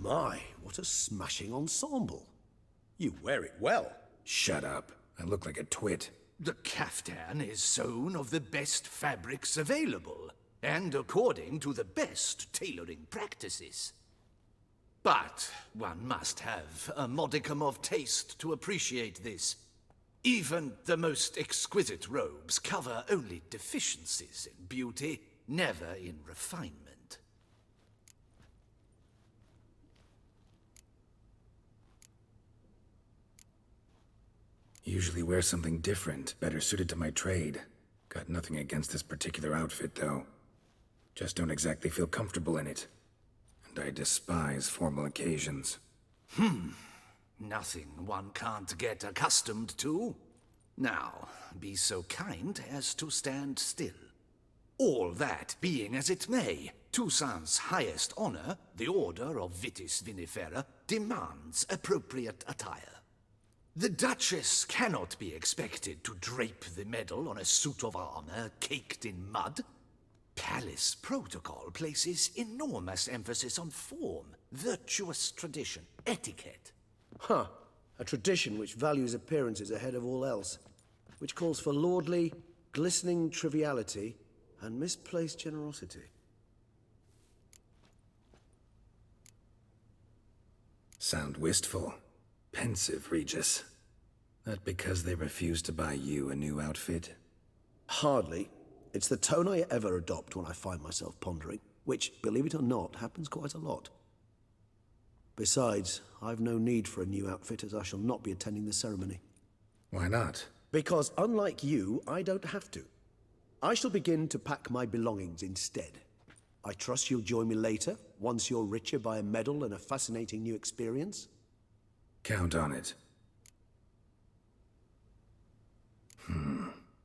My, what a smashing ensemble. You wear it well. Shut up. I look like a twit. The caftan is sewn of the best fabrics available, and according to the best tailoring practices. But one must have a modicum of taste to appreciate this. Even the most exquisite robes cover only deficiencies in beauty, never in refinement. Usually wear something different, better suited to my trade. Got nothing against this particular outfit, though. Just don't exactly feel comfortable in it. And I despise formal occasions. Nothing one can't get accustomed to. Now, be so kind as to stand still. All that being as it may, Toussaint's highest honor, the Order of Vitis Vinifera, demands appropriate attire. The Duchess cannot be expected to drape the medal on a suit of armor caked in mud. Palace protocol places enormous emphasis on form, virtuous tradition, etiquette. Huh. A tradition which values appearances ahead of all else. Which calls for lordly, glistening triviality and misplaced generosity. Sound wistful. Pensive, Regis. That because they refuse to buy you a new outfit? Hardly. It's the tone I ever adopt when I find myself pondering, which, believe it or not, happens quite a lot. Besides, I've no need for a new outfit as I shall not be attending the ceremony. Why not? Because unlike you, I don't have to. I shall begin to pack my belongings instead. I trust you'll join me later, once you're richer by a medal and a fascinating new experience? Count on it.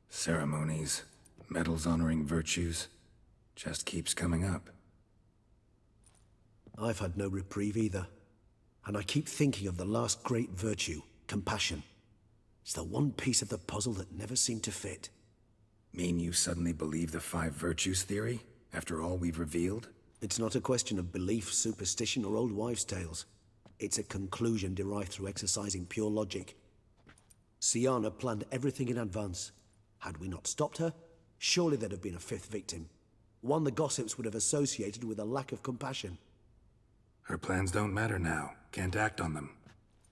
Ceremonies, medals honoring virtues, just keeps coming up. I've had no reprieve either. And I keep thinking of the last great virtue, compassion. It's the one piece of the puzzle that never seemed to fit. Mean you suddenly believe the 5 virtues theory, after all we've revealed? It's not a question of belief, superstition, or old wives' tales. It's a conclusion derived through exercising pure logic. Siana planned everything in advance. Had we not stopped her, surely there'd have been a 5th victim. One the gossips would have associated with a lack of compassion. Her plans don't matter now. Can't act on them.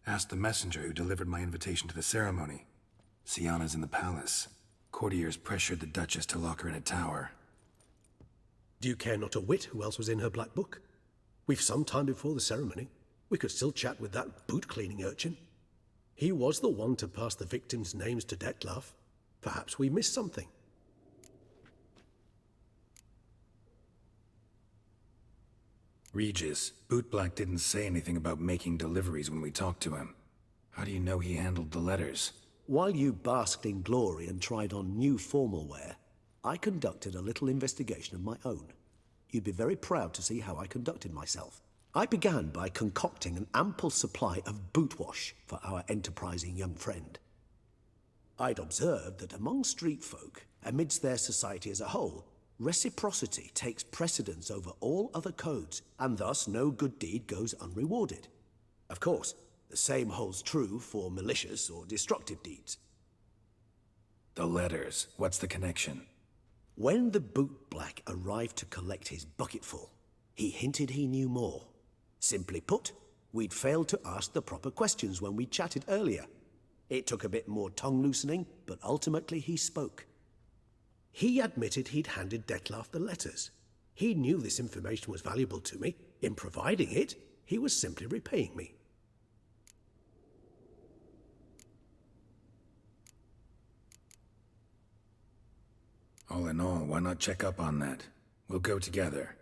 Ask the messenger who delivered my invitation to the ceremony. Siana's in the palace. Courtiers pressured the Duchess to lock her in a tower. Do you care not a whit who else was in her black book? We've some time before the ceremony. We could still chat with that boot-cleaning urchin. He was the one to pass the victims' names to Dettlaff. Perhaps we missed something. Regis, Bootblack didn't say anything about making deliveries when we talked to him. How do you know he handled the letters? While you basked in glory and tried on new formal wear, I conducted a little investigation of my own. You'd be very proud to see how I conducted myself. I began by concocting an ample supply of boot wash for our enterprising young friend. I'd observed that among street folk, amidst their society as a whole, reciprocity takes precedence over all other codes, and thus no good deed goes unrewarded. Of course, the same holds true for malicious or destructive deeds. The letters, what's the connection? When the bootblack arrived to collect his bucketful, he hinted he knew more. Simply put, we'd failed to ask the proper questions when we chatted earlier. It took a bit more tongue-loosening, but ultimately he spoke. He admitted he'd handed Dettlaff the letters. He knew this information was valuable to me. In providing it, he was simply repaying me. All in all, why not check up on that? We'll go together,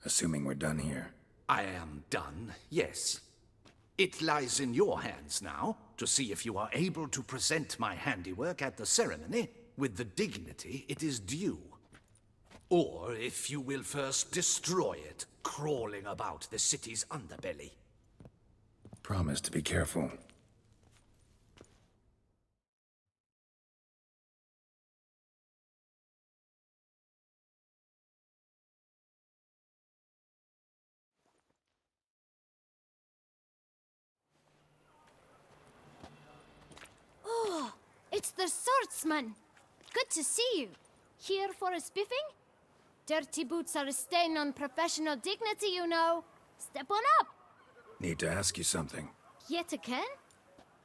assuming we're done here. I am done, yes. It lies in your hands now to see if you are able to present my handiwork at the ceremony with the dignity it is due. Or if you will first destroy it, crawling about the city's underbelly. Promise to be careful. the swordsman. Good to see you. Here for a spiffing? Dirty boots are a stain on professional dignity, you know. Step on up. Need to ask you something. Yet again?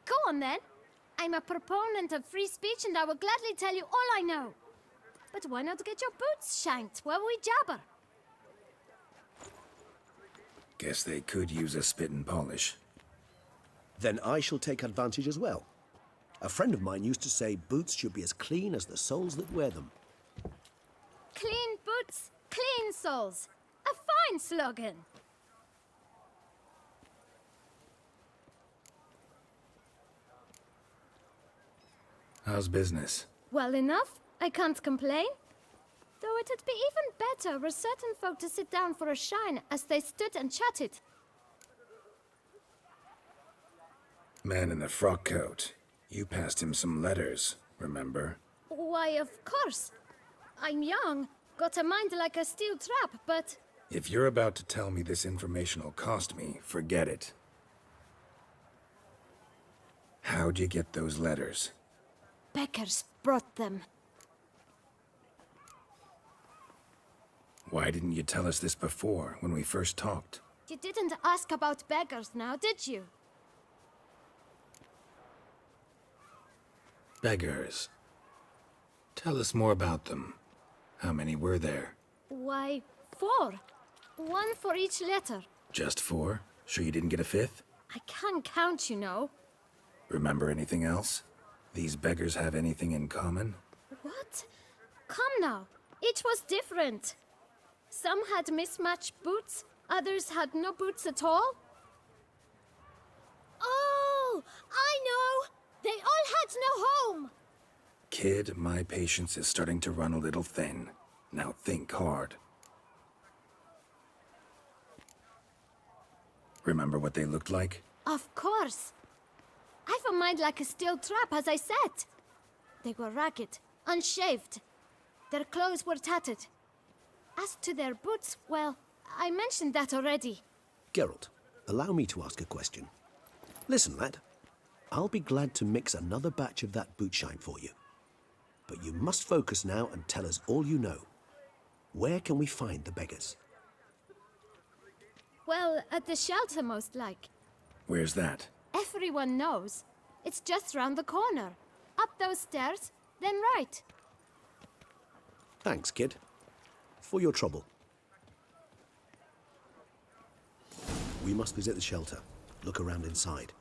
Go on then. I'm a proponent of free speech and I will gladly tell you all I know. But why not get your boots shanked while we jabber? Guess they could use a spit and polish. Then I shall take advantage as well. A friend of mine used to say boots should be as clean as the soles that wear them. Clean boots, clean soles. A fine slogan. How's business? Well enough. I can't complain. Though it'd be even better were certain folk to sit down for a shine as they stood and chatted. Man in the frock coat. You passed him some letters, remember? Why, of course. I'm young, got a mind like a steel trap, but... If you're about to tell me this information will cost me, forget it. How'd you get those letters? Beggars brought them. Why didn't you tell us this before, when we first talked? You didn't ask about beggars now, did you? Beggars. Tell us more about them. How many were there? Why, 4. 1 for each letter. Just 4? Sure you didn't get a 5th? I can't count, you know. Remember anything else? These beggars have anything in common? What? Come now. Each was different. Some had mismatched boots, others had no boots at all. Oh, I know! They all had no home! Kid, my patience is starting to run a little thin. Now think hard. Remember what they looked like? Of course. I've a mind like a steel trap, as I said. They were ragged, unshaved. Their clothes were tattered. As to their boots, well, I mentioned that already. Geralt, allow me to ask a question. Listen, lad. I'll be glad to mix another batch of that boot shine for you. But you must focus now and tell us all you know. Where can we find the beggars? Well, at the shelter, most like. Where's that? Everyone knows. It's just round the corner. Up those stairs, then right. Thanks, kid. For your trouble. We must visit the shelter. Look around inside.